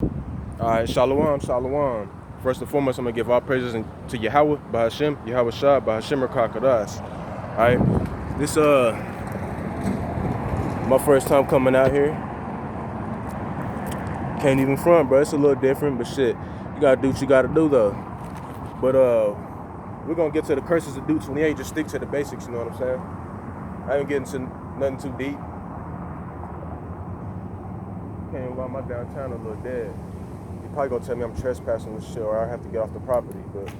All right, shalom, shalom. First and foremost, I'm gonna give all praises to Yahweh, Bahashem, Yahweh Shah, Bahashem Rakakadas. All right, this my first time coming out here. Can't even front, bro. It's a little different, but shit, you gotta do what you gotta do though. But we're gonna get to the curses of deut 28. Just stick to the basics, you know what I'm saying? I ain't getting to nothing too deep. Can't even while my downtown a little dead. You probably gonna tell me I'm trespassing and shit, or I have to get off the property, but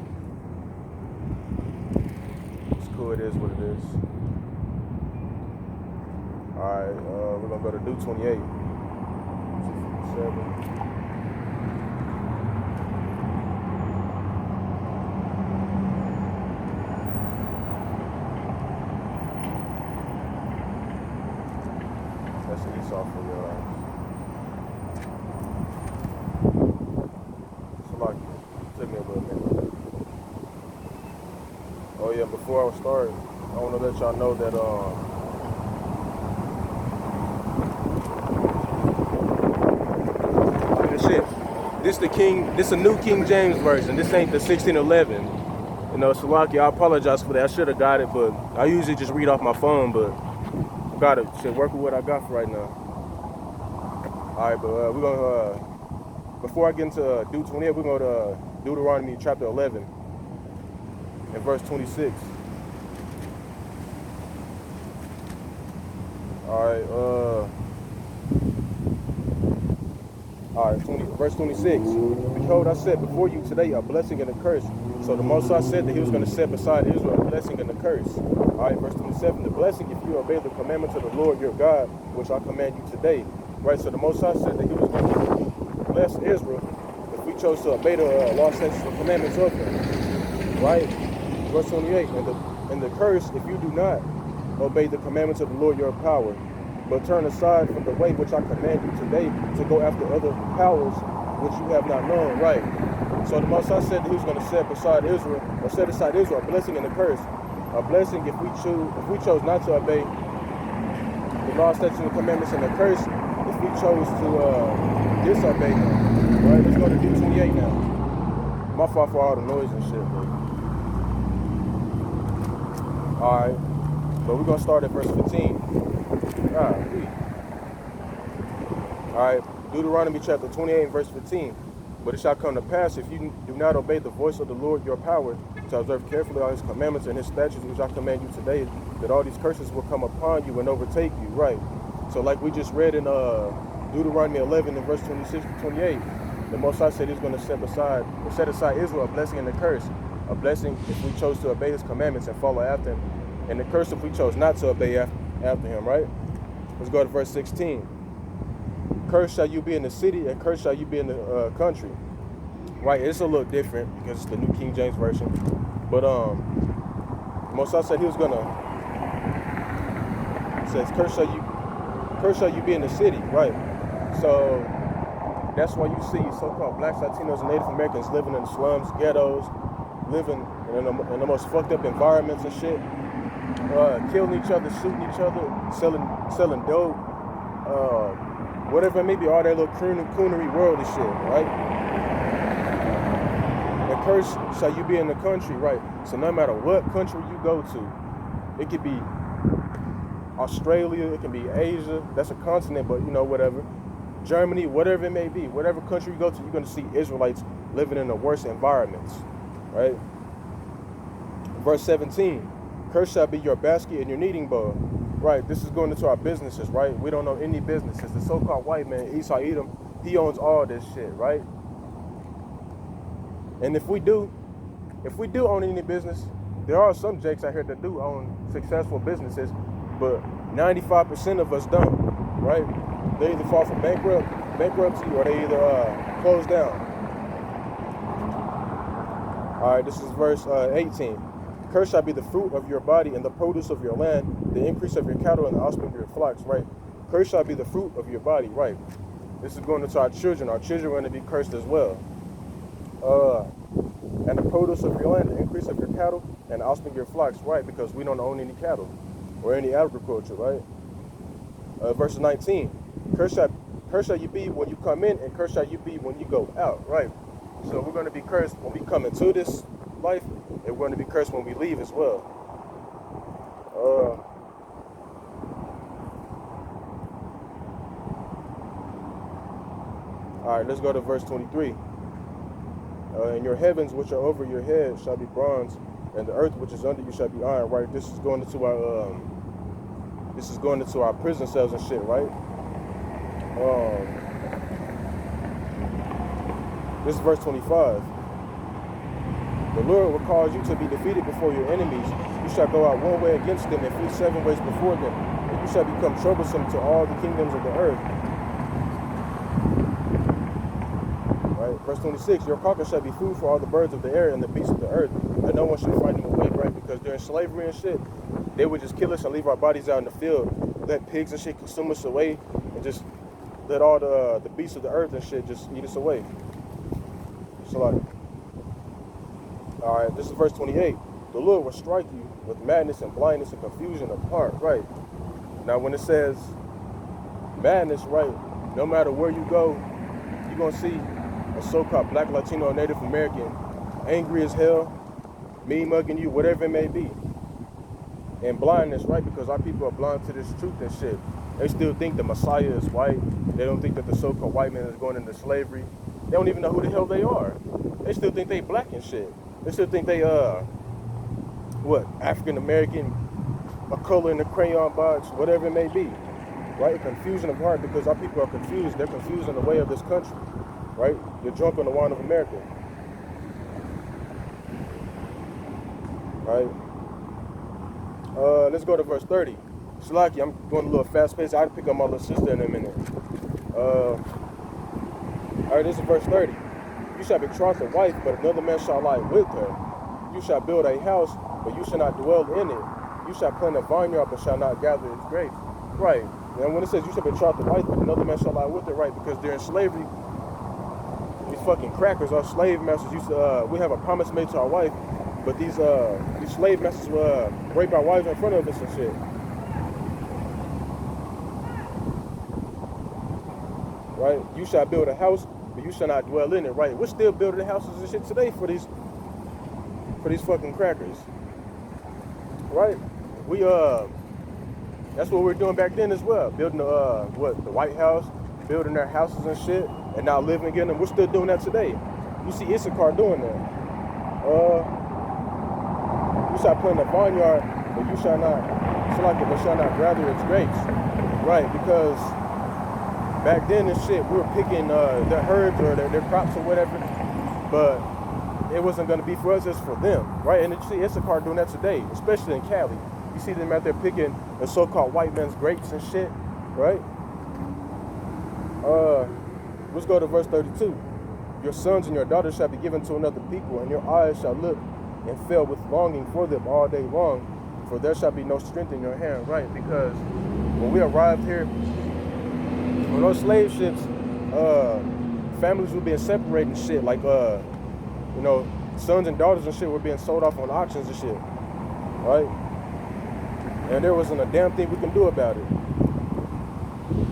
it's cool. It is what it is. All right, we're gonna go to deut 28. 257. That's an Esau for y'all. Somebody took me a little minute. Oh yeah, before I start, I want to let y'all know that this a new King James version. This ain't the 1611. You know, Salaki, I apologize for that. I should have got it, but I usually just read off my phone, but I got it. Should work with what I got for right now. All right, but we're gonna before I get into deut 28, we're going to Deuteronomy chapter 11 and verse 26. All right, verse 26. Behold, I set before you today a blessing and a curse. So the Most High said that he was going to set beside Israel a blessing and a curse. All right, verse 27. The blessing if you obey the commandments of the Lord your God, which I command you today. Right, so the Most High said that he was going to bless Israel if we chose to obey the law, statutes, and commandments of him. Right, verse 28. And the curse if you do not obey the commandments of the Lord your power, but turn aside from the way which I command you today to go after other powers which you have not known. Right. So the Most High said that he was going to set aside Israel a blessing and a curse. A blessing if we chose not to obey the law, statutes, and commandments, and a curse if we chose to disobey them. Right. Let's go to deut 28 now. My fault for all the noise and shit. But all right. But we're gonna start at verse 15. Alright, Deuteronomy chapter 28 and verse 15. But it shall come to pass, if you do not obey the voice of the Lord your power, to observe carefully all his commandments and his statutes which I command you today, that all these curses will come upon you and overtake you. Right. So like we just read in Deuteronomy 11 and verse 26 to 28, the Most High said he's going to set aside Israel a blessing and a curse. A blessing if we chose to obey his commandments and follow after him, and the curse if we chose not to obey after him. Right. Let's go to verse 16. Cursed shall you be in the city, and cursed shall you be in the country. Right, it's a little different because it's the New King James Version. But Moses said he was gonna says cursed shall you be in the city. Right. So that's why you see so-called blacks, Latinos, and Native Americans living in the slums, ghettos, living in the most fucked up environments and shit. Killing each other, shooting each other, selling dope, whatever it may be, all that little coonery world and shit, right? And cursed shall you be in the country, right? So no matter what country you go to, it could be Australia, it can be Asia, that's a continent, but you know, whatever. Germany, whatever it may be, whatever country you go to, you're going to see Israelites living in the worst environments, right? Verse 17. Cursed shall be your basket and your kneading bowl. Right, this is going into our businesses, right? We don't know any businesses. The so-called white man, Esau Edom, he owns all this shit, right? And if we do own any business, there are some jakes out here that do own successful businesses, but 95% of us don't, right? They either fall from bankruptcy, or they either close down. All right, this is verse 18. Cursed shall be the fruit of your body and the produce of your land, the increase of your cattle and the offspring of your flocks, right? Cursed shall be the fruit of your body, right? This is going into our children. Our children are going to be cursed as well. And the produce of your land, the increase of your cattle and the offspring of your flocks, right? Because we don't own any cattle or any agriculture, right? Verse 19. Cursed Cursed shall you be when you come in, and cursed shall you be when you go out, right? So we're going to be cursed when we come into this life, and we're going to be cursed when we leave as well. All right, let's go to verse 23. And your heavens which are over your head shall be bronze, and the earth which is under you shall be iron, right? This is going into our prison cells and shit, right? This is verse 25. The Lord will cause you to be defeated before your enemies. You shall go out one way against them and flee 7 ways before them, and you shall become troublesome to all the kingdoms of the earth. Right? Verse 26, your carcass shall be food for all the birds of the air and the beasts of the earth, and no one should fight them away, right? Because during slavery and shit, they would just kill us and leave our bodies out in the field, let pigs and shit consume us away, and just let all the beasts of the earth and shit just eat us away. So like, all right, this is verse 28. The Lord will strike you with madness and blindness and confusion of heart, right? Now, when it says madness, right, no matter where you go, you're going to see a so-called black, Latino, or Native American angry as hell, mean mugging you, whatever it may be. And blindness, right, because our people are blind to this truth and shit. They still think the Messiah is white. They don't think that the so-called white man is going into slavery. They don't even know who the hell they are. They still think they black and shit. They still think they, African-American, a color in the crayon box, whatever it may be, right? A confusion of heart, because our people are confused. They're confused in the way of this country, right? They're drunk on the wine of America, right? Let's go to verse 30. Slaki, I'm going a little fast paced. I'll pick up my little sister in a minute. All right, this is verse 30. You shall betroth a wife, but another man shall lie with her. You shall build a house, but you shall not dwell in it. You shall plant a vineyard, but shall not gather its grapes. Right. And when it says you shall betroth a wife, but another man shall lie with her, right? Because during slavery, these fucking crackers, our slave masters used to, we have a promise made to our wife, but these slave masters will rape our wives in front of us and shit. Right? You shall build a house, but you shall not dwell in it, right? We're still building houses and shit today for these fucking crackers. Right? We that's what we were doing back then as well. Building the White House, building their houses and shit, and now living in them. We're still doing that today. You see Issachar doing that. You shall plant a vineyard, but you shall not gather its grapes. Right, because back then and shit, we were picking their herbs or their crops or whatever, but it wasn't going to be for us, it's for them, right? And you see Issachar doing that today, especially in Cali. You see them out there picking the so-called white man's grapes and shit, right? Let's go to verse 32. Your sons and your daughters shall be given to another people, and your eyes shall look and fail with longing for them all day long, for there shall be no strength in your hand, right? Because when we arrived here, on those slave ships, families were being separated and shit, like, sons and daughters and shit were being sold off on auctions and shit, right? And there wasn't a damn thing we can do about it.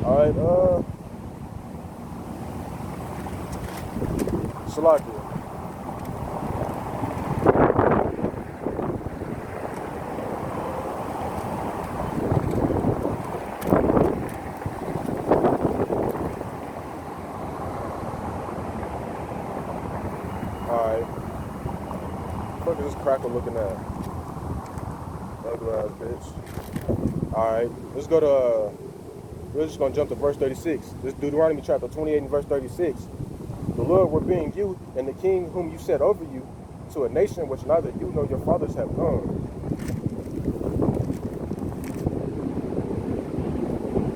All right, Salakia. What is this cracker looking at? Ugly ass bitch. Alright, let's go to, we're just going to jump to verse 36. This is Deuteronomy chapter 28 and verse 36. The Lord will bring you and the king whom you set over you to a nation which neither you nor your fathers have known.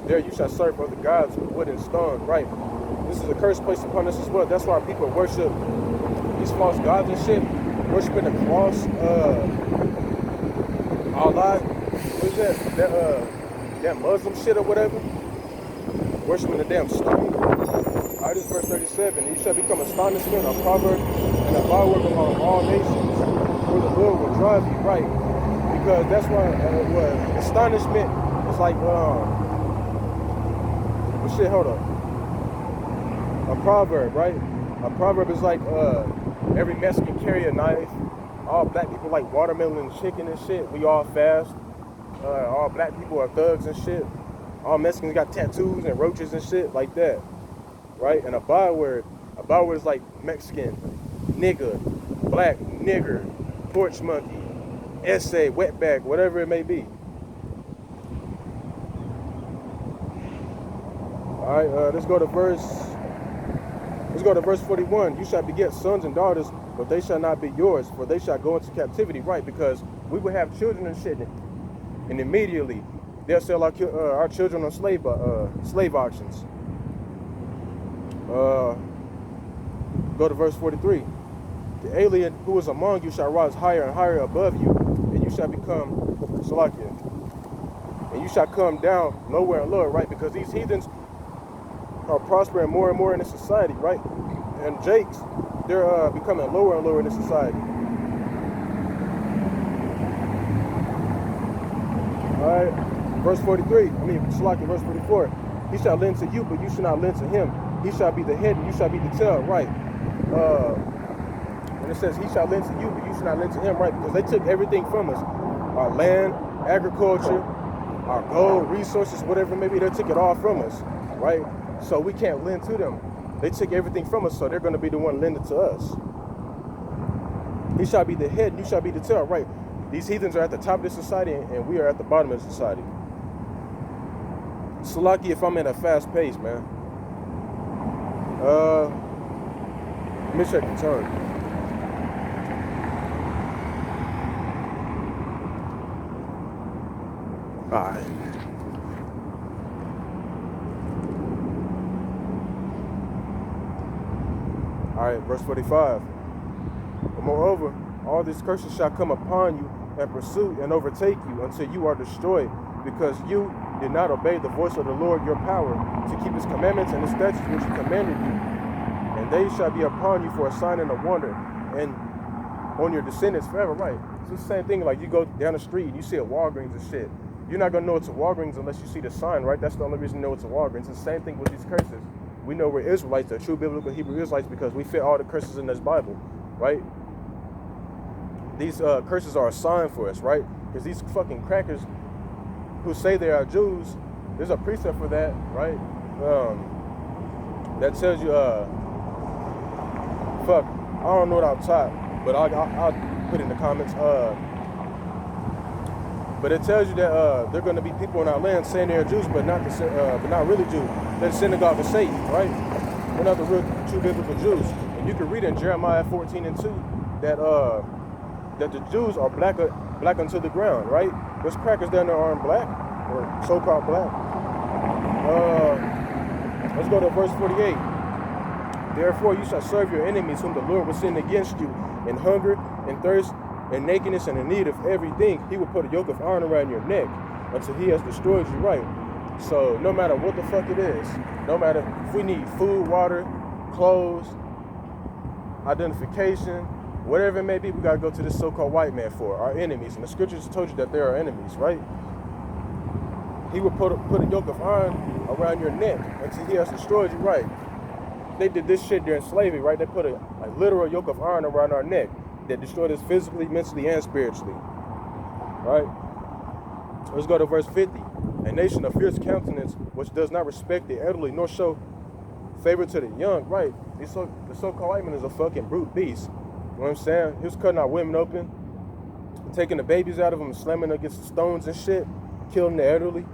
There you shall serve other gods with wood and stone. Right. This is a curse placed upon us as well. That's why people worship these false gods and shit. Worshiping the cross, Allah, what is that Muslim shit or whatever? Worshiping the damn stone. Alright, this is verse 37. You shall become astonishment, a proverb, and a byword among all nations, where the Lord will drive you, right? Because that's why astonishment is like, hold up. a proverb, right? A proverb is like every Mexican carry a knife. All black people like watermelon and chicken and shit. We all fast. All black people are thugs and shit. All Mexicans got tattoos and roaches and shit like that, right? And a byword is like Mexican, nigga, black, nigger, porch monkey, essay, wetback, whatever it may be. All right, let's go to verse 41. You shall beget sons and daughters, but they shall not be yours, for they shall go into captivity, right? Because we would have children and shit, and immediately they'll sell our children on slave auctions. Go to verse 43. The alien who is among you shall rise higher and higher above you, and you shall become Salakia. And you shall come down lower and lower, right? Because these heathens are prospering more and more in this society, right? And Jakes, they're becoming lower and lower in this society. All right, verse 43. Salakia, verse 44. He shall lend to you, but you shall not lend to him. He shall be the head, and you shall be the tail, right? When it says he shall lend to you, but you shall not lend to him, right? Because they took everything from us. Our land, agriculture, our gold, resources, whatever it may be, they took it all from us, right? So we can't lend to them. They took everything from us, so they're going to be the one lending to us. He shall be the head, and you shall be the tail, right? These heathens are at the top of this society, and we are at the bottom of the society. Salaki, if I'm at a fast pace, man. Let me check the time. Alright. Alright, verse 45. But moreover, all these curses shall come upon you and pursue and overtake you until you are destroyed, because you did not obey the voice of the Lord your power to keep his commandments and his statutes which he commanded you. And they shall be upon you for a sign and a wonder, and on your descendants forever, right? It's the same thing, like you go down the street and you see a Walgreens and shit. You're not going to know it's a Walgreens unless you see the sign, right? That's the only reason you know it's a Walgreens. It's the same thing with these curses. We know we're Israelites, the true biblical Hebrew Israelites, because we fit all the curses in this Bible, right? These curses are a sign for us, right? Because these fucking crackers who say they are Jews, there's a precept for that, right? That tells you, fuck, I don't know it off top, but I'll put it in the comments. But it tells you that they're going to be people in our land saying they're Jews, but not really Jews. They're the synagogue of Satan, right? They're not the real, true biblical Jews. And you can read in Jeremiah 14:2 that that the Jews are black unto the ground, right? Those crackers down there aren't black, or so-called black. Let's go to verse 48. Therefore you shall serve your enemies whom the Lord will send against you in hunger and thirst and nakedness and in need of everything. He will put a yoke of iron around your neck until he has destroyed you, right? So no matter what the fuck it is, no matter if we need food, water, clothes, identification, whatever it may be, we got to go to this so-called white man for our enemies. And the scriptures told you that they are enemies, right? He will put a yoke of iron around your neck until he has destroyed you, right? They did this shit during slavery, right? They put a literal yoke of iron around our neck that destroyed us physically, mentally, and spiritually, right? Let's go to verse 50. A nation of fierce countenance, which does not respect the elderly, nor show favor to the young, right? The so-called white man is a fucking brute beast. You know what I'm saying? He was cutting our women open, taking the babies out of them, and slamming them against the stones and shit, killing the elderly.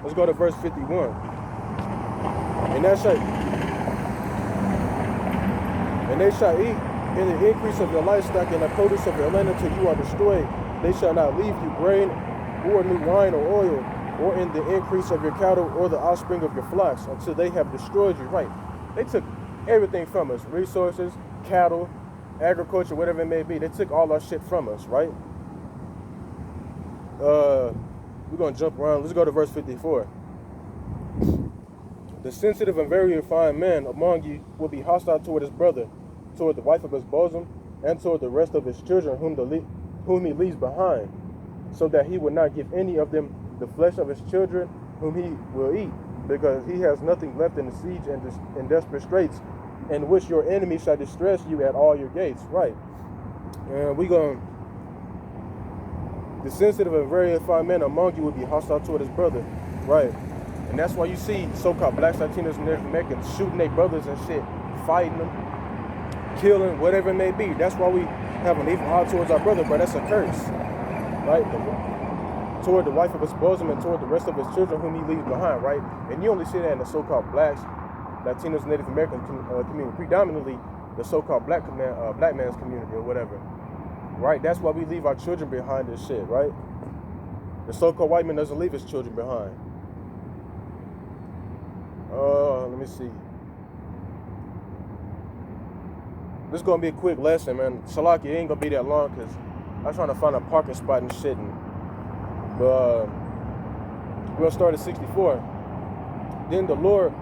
Let's go to verse 51. And they shall eat in the increase of your livestock and the produce of your land until you are destroyed. They shall not leave you grain or new wine or oil, or in the increase of your cattle or the offspring of your flocks, until they have destroyed you. Right? They took everything from us: resources, cattle, agriculture, whatever it may be. They took all our shit from us, right? We're gonna jump around. Let's go to verse 54. The sensitive and very refined man among you will be hostile toward his brother, toward the wife of his bosom, and toward the rest of his children whom he leaves behind, so that he will not give any of them the flesh of his children whom he will eat. because he has nothing left in the siege and in desperate straits, in which your enemy shall distress you at all your gates. Right. And we going the sensitive and very fine man among you will be hostile toward his brother. Right. And that's why you see so-called blacks, Latinos, and Native Americans shooting their brothers and shit, fighting them, killing, whatever it may be. That's why we have an evil heart towards our brother, but that's a curse. Right? Toward the wife of his bosom and toward the rest of his children whom he leaves behind, right? And you only see that in the so-called blacks, Latinos, Native American community, predominantly the so-called black man's community or whatever, right? That's why we leave our children behind this shit, right? The so-called white man doesn't leave his children behind. Let me see. This is gonna be a quick lesson, man. Salaki, it ain't gonna be that long because I'm trying to find a parking spot and shit. But we'll start at 64. Then the Lord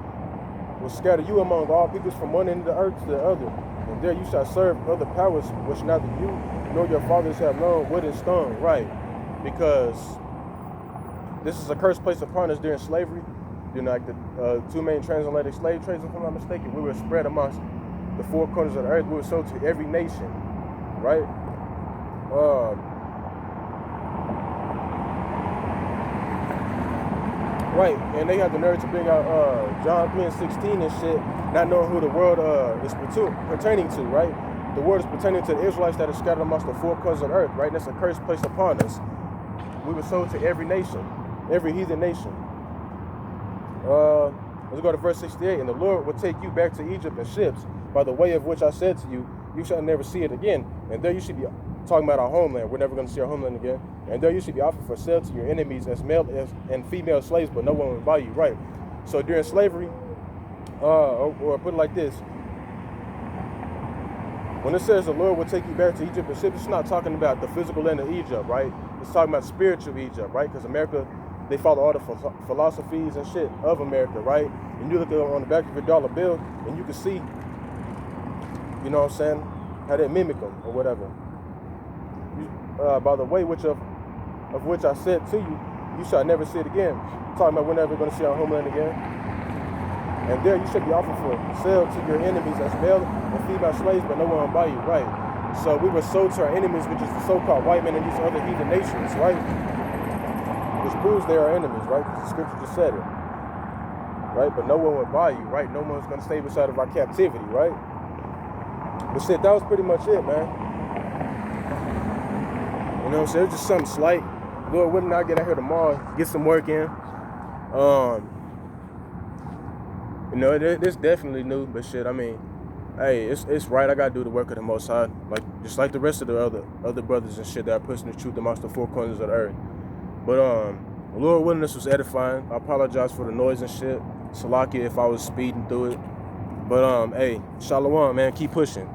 will scatter you among all peoples from one end of the earth to the other, and there you shall serve other powers which neither you nor your fathers have known, wood and stone. Right? Because this is a curse placed upon us during slavery. Like the two main transatlantic slave trades, if I'm not mistaken, we were spread amongst the four corners of the earth. We were sold to every nation, right? Right, and they have the nerve to bring out John 3:16 and shit, not knowing who the world is pertaining to, right? The word is pertaining to the Israelites that are scattered amongst the four corners of the earth, right? That's a curse placed upon us. We were sold to every nation, every heathen nation. Let's go to verse 68. And the Lord will take you back to Egypt in ships, by the way of which I said to you, you shall never see it again. And there you should be talking about our homeland. We're never going to see our homeland again. And there you should be offered for sale to your enemies as male and female slaves, but no one will buy you. Right. So during slavery, or put it like this, when it says the Lord will take you back to Egypt in ships, it's not talking about the physical land of Egypt, right? It's talking about spiritual Egypt, right? Because America, they follow all the philosophies and shit of America, right? And you look on the back of your dollar bill, and you can see, you know what I'm saying, how they mimic them or whatever. By the way of which I said to you, you shall never see it again. Talking about we're never going to see our homeland again. And there you should be offered for sale to your enemies as male and female slaves, but no one will buy you, right? So we were sold to our enemies, which is the so-called white men and these other heathen nations, right? Which proves they are enemies, right? Because the scripture just said it, right? But no one would buy you, right? No one's going to stay beside of our captivity, right? But shit, that was pretty much it, man. You know what I'm saying? It's just something slight. Lord willing, I'll get out here tomorrow, get some work in. You know, it's definitely new, but shit, I mean, hey, it's right. I gotta do the work of the Most High, like just like the rest of the other brothers and shit that are pushing the truth amongst the four corners of the earth. But Lord willing, this was edifying. I apologize for the noise and shit. Salakia if I was speeding through it. But hey, Shalom, man. Keep pushing.